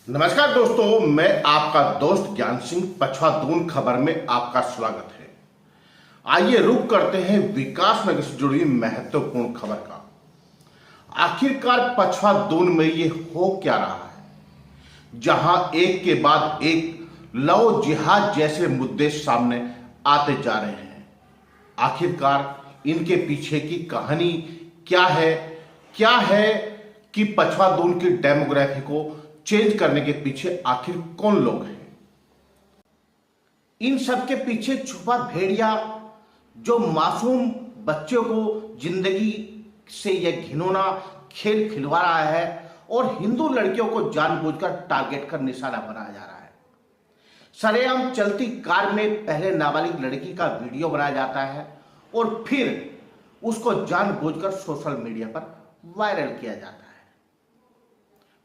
नमस्कार दोस्तों, मैं आपका दोस्त ज्ञान सिंह पछवा दून खबर में आपका स्वागत है। आइए रुक करते हैं विकास नगर से जुड़ी महत्वपूर्ण खबर का। आखिरकार पछवा दून में ये हो क्या रहा है, जहां एक के बाद एक लव जिहाद जैसे मुद्दे सामने आते जा रहे हैं। आखिरकार इनके पीछे की कहानी क्या है कि पछवा दून की डेमोग्राफी को चेंज करने के पीछे आखिर कौन लोग हैं। इन सब के पीछे छुपा भेड़िया जो मासूम बच्चों को जिंदगी से यह घिनौना खेल खिलवा रहा है और हिंदू लड़कियों को जानबूझकर टारगेट कर निशाना बनाया जा रहा है। सरेआम चलती कार में पहले नाबालिग लड़की का वीडियो बनाया जाता है और फिर उसको जानबूझकर सोशल मीडिया पर वायरल किया जाता है।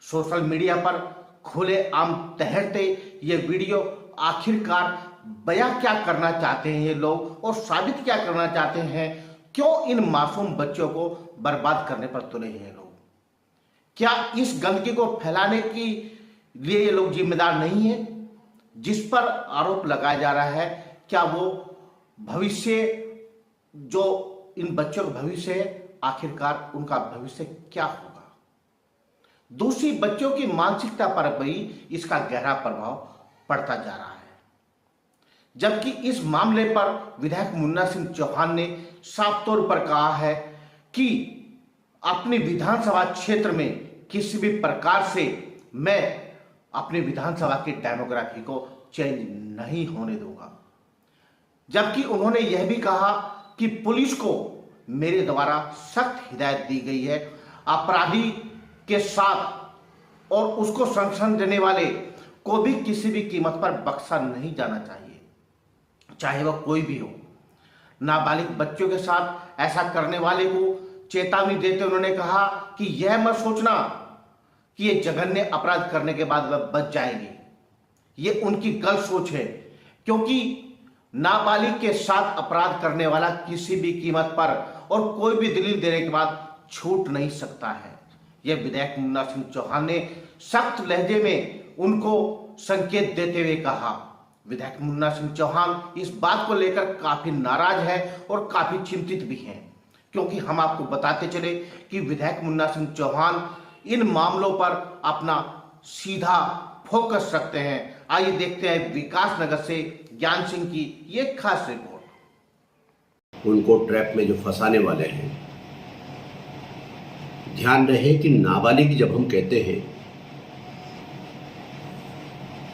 सोशल मीडिया पर खुले आम तहरते ये वीडियो आखिरकार बयां क्या करना चाहते हैं ये लोग और साबित क्या करना चाहते हैं, क्यों इन मासूम बच्चों को बर्बाद करने पर तुले हैं लोग। क्या इस गंदगी को फैलाने के लिए ये लोग जिम्मेदार नहीं है जिस पर आरोप लगाया जा रहा है? क्या वो भविष्य जो इन बच्चों का भविष्य है, आखिरकार उनका भविष्य क्या होगा? दूसरी बच्चों की मानसिकता पर भी इसका गहरा प्रभाव पड़ता जा रहा है। जबकि इस मामले पर विधायक मुन्ना सिंह चौहान ने साफ तौर पर कहा है कि अपने विधानसभा क्षेत्र में किसी भी प्रकार से मैं अपनी विधानसभा की डेमोग्राफी को चेंज नहीं होने दूंगा। जबकि उन्होंने यह भी कहा कि पुलिस को मेरे द्वारा सख्त हिदायत दी गई है, अपराधी के साथ और उसको संरक्षण देने वाले को भी किसी भी कीमत पर बख्शा नहीं जाना चाहिए, चाहे वह कोई भी हो। नाबालिग बच्चों के साथ ऐसा करने वाले को चेतावनी देते उन्होंने कहा कि यह मत सोचना कि ये जघन्य अपराध करने के बाद वह बच जाएंगे। ये उनकी गलत सोच है, क्योंकि नाबालिग के साथ अपराध करने वाला किसी भी कीमत पर और कोई भी दलील देने के बाद छूट नहीं सकता है। यह विधायक मुन्ना सिंह चौहान ने सख्त लहजे में उनको संकेत देते हुए कहा। विधायक मुन्ना सिंह चौहान इस बात को लेकर काफी नाराज है और काफी चिंतित भी हैं, क्योंकि हम आपको बताते चले कि विधायक मुन्ना सिंह चौहान इन मामलों पर अपना सीधा फोकस रखते हैं। आइए देखते हैं विकास नगर से ज्ञान सिंह की ये खास रिपोर्ट। उनको ट्रैप में जो फंसाने वाले हैं, ध्यान रहे कि नाबालिग जब हम कहते हैं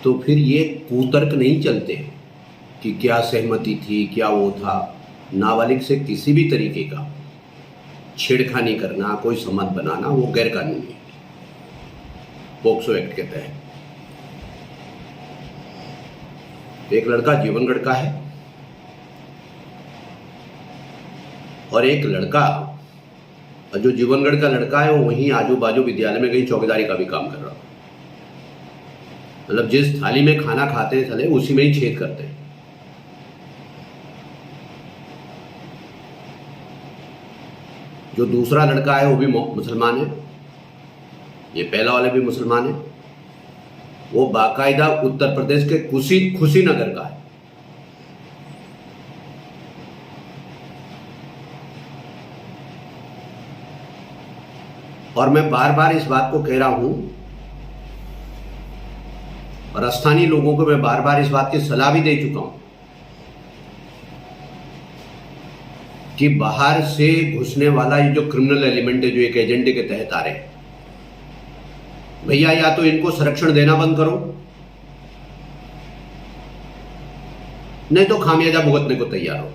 तो फिर ये कुतर्क नहीं चलते कि क्या सहमति थी, क्या वो था। नाबालिग से किसी भी तरीके का छेड़खानी करना, कोई संबंध बनाना, वो गैर कानूनी है पोक्सो एक्ट के तहत। एक लड़का जीवनगढ़ का है और एक लड़का जो जीवनगढ़ का लड़का है वो वहीं आजू बाजू विद्यालय में कहीं चौकीदारी का भी काम कर रहा है। मतलब जिस थाली में खाना खाते हैं साले उसी में ही छेद करते हैं। जो दूसरा लड़का है वो भी मुसलमान है, ये पहला वाले भी मुसलमान है। वो बाकायदा उत्तर प्रदेश के कुशीनगर का है। और मैं बार बार इस बात को कह रहा हूं और स्थानीय लोगों को मैं बार बार इस बात की सलाह भी दे चुका हूं कि बाहर से घुसने वाला ये जो क्रिमिनल एलिमेंट है, जो एक एजेंडे के तहत आ रहे हैं, भैया या तो इनको संरक्षण देना बंद करो, नहीं तो खामियाजा भुगतने को तैयार हो।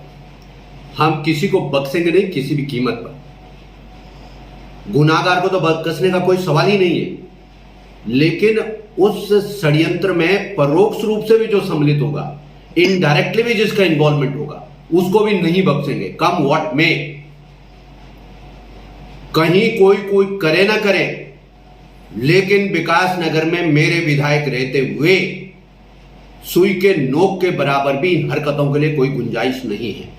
हम किसी को बख्शेंगे नहीं किसी भी कीमत पर। गुनाहगार को तो बख्शने का कोई सवाल ही नहीं है, लेकिन उस षड्यंत्र में परोक्ष रूप से भी जो सम्मिलित होगा, इनडायरेक्टली भी जिसका इन्वॉल्वमेंट होगा, उसको भी नहीं बख्शेंगे, कम व्हाट में। कहीं कोई करे ना करे, लेकिन विकास नगर में मेरे विधायक रहते हुए सुई के नोक के बराबर भी इन हरकतों के लिए कोई गुंजाइश नहीं है।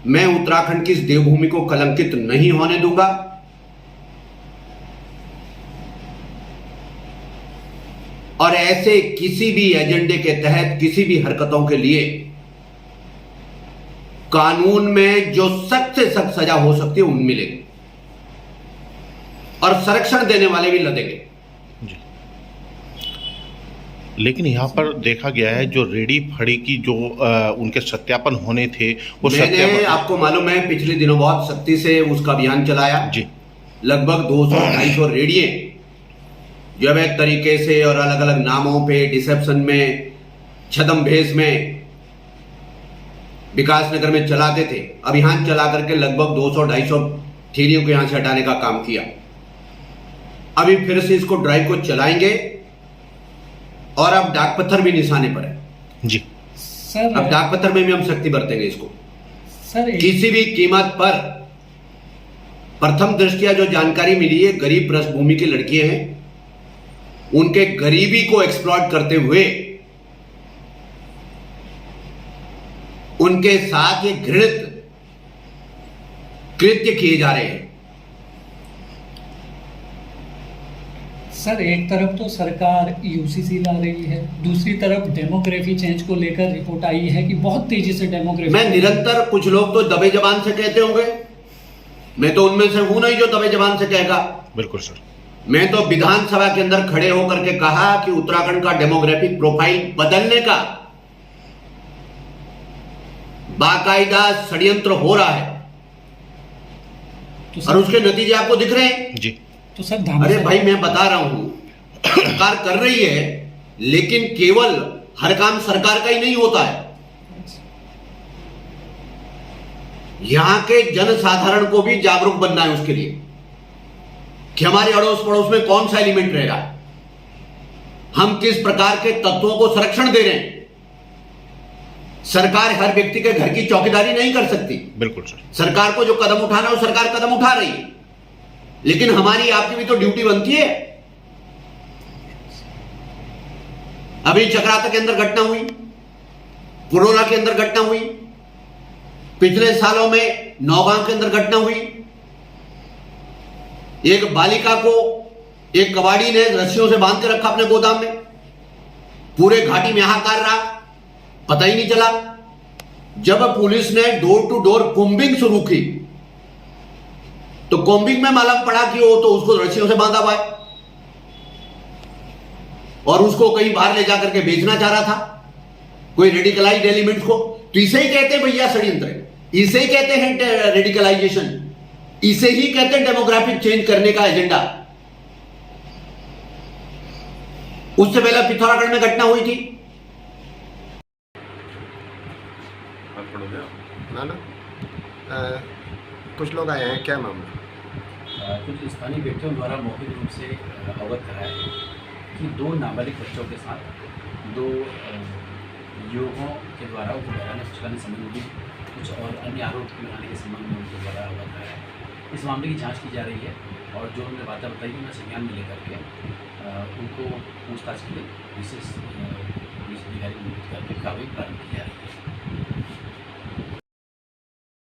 मैं उत्तराखंड की इस देवभूमि को कलंकित नहीं होने दूंगा। और ऐसे किसी भी एजेंडे के तहत किसी भी हरकतों के लिए कानून में जो सख्त से सख्त सजा हो सकती है उन मिलेगी और संरक्षण देने वाले भी लदेंगे। लेकिन यहाँ पर देखा गया है जो रेडी फड़ी की जो उनके सत्यापन होने थे वो मैंने आपको मालूम है पिछले दिनों बहुत सख्ती से उसका अभियान चलाया जी। लगभग 200-250 रेडिये जो अवैध तरीके से और अलग अलग नामों पे डिसेप्शन में छद्मवेश में विकास नगर में चलाते थे। अभियान चला करके लगभग 200-250 ठेलियों को यहां से हटाने का काम किया। अभी फिर से इसको ड्राइव को चलाएंगे और अब डाक पत्थर भी निशाने पर है जी सर। अब डाक पत्थर में भी हम सख्ती बरतेंगे इसको सर। किसी भी कीमत पर प्रथम दृष्टिया जो जानकारी मिली है गरीब पृष्ठभूमि की लड़कियां हैं, उनके गरीबी को एक्सप्लॉइट करते हुए उनके साथ ये घृणित कृत्य किए जा रहे हैं। सर एक तरफ तो सरकार यूसीसी ला रही है, दूसरी तरफ डेमोग्राफी चेंज को लेकर रिपोर्ट आई है कि बहुत तेजी से डेमोग्राफी। मैं निरंतर, कुछ लोग तो दबे जबान से कहते होंगे, मैं तो उनमें से हूं नहीं जो दबे जबान से कहेगा। बिल्कुल सर। मैं तो विधानसभा के अंदर खड़े होकर के कहा कि उत्तराखंड का डेमोग्राफिक प्रोफाइल बदलने का बाकायदा षड्यंत्र हो रहा है तो और उसके नतीजे आपको दिख रहे हैं जी। तो सर अरे भाई मैं बता रहा हूं सरकार कर रही है, लेकिन केवल हर काम सरकार का ही नहीं होता है। यहां के जनसाधारण को भी जागरूक बनना है उसके लिए कि हमारे अड़ोस पड़ोस में कौन सा एलिमेंट रह रहा है, हम किस प्रकार के तत्वों को संरक्षण दे रहे हैं। सरकार हर व्यक्ति के घर की चौकीदारी नहीं कर सकती। बिल्कुल सर। सरकार को जो कदम उठाना है वो सरकार कदम उठा रही है, लेकिन हमारी आपकी भी तो ड्यूटी बनती है। अभी चक्राता के अंदर घटना हुई, पुरोला के अंदर घटना हुई, पिछले सालों में नौगांव के अंदर घटना हुई। एक बालिका को एक कबाड़ी ने रस्सियों से बांध के रखा अपने गोदाम में, पूरे घाटी में हाहाकार रहा, पता ही नहीं चला। जब पुलिस ने डोर टू डोर कोम्बिंग शुरू की तो कोम्बिंग में मालूम पड़ा कि वो तो उसको रस्सियों से बांधा हुआ है और उसको कहीं बाहर ले जाकर के बेचना चाह रहा था कोई रेडिकलाइज्ड एलिमेंट्स को। तो इसे ही कहते हैं भैया षड्यंत्र, इसे ही कहते हैं रेडिकलाइजेशन, इसे ही कहते हैं डेमोग्राफिक चेंज करने का एजेंडा। उससे पहले पिथौरागढ़ में घटना हुई थी। कुछ लोग आए हैं, क्या मामला? कुछ स्थानीय व्यक्तियों द्वारा मौखिक रूप से अवगत कराया है कि दो नाबालिग बच्चों के साथ दो युवकों के द्वारा उनको बहराने फुसलाने संबंधी कुछ और अन्य आरोप लगाने के संबंध में उनके द्वारा अवगत कराया है। इस मामले की जांच की जा रही है और जो उन्होंने बातें बताई उन्हें संज्ञान में लेकर के उनको पूछताछ के लिए विशेष पुलिस अधिकारी नियुक्त करके कार्रवाई प्रारंभ की जा रही है।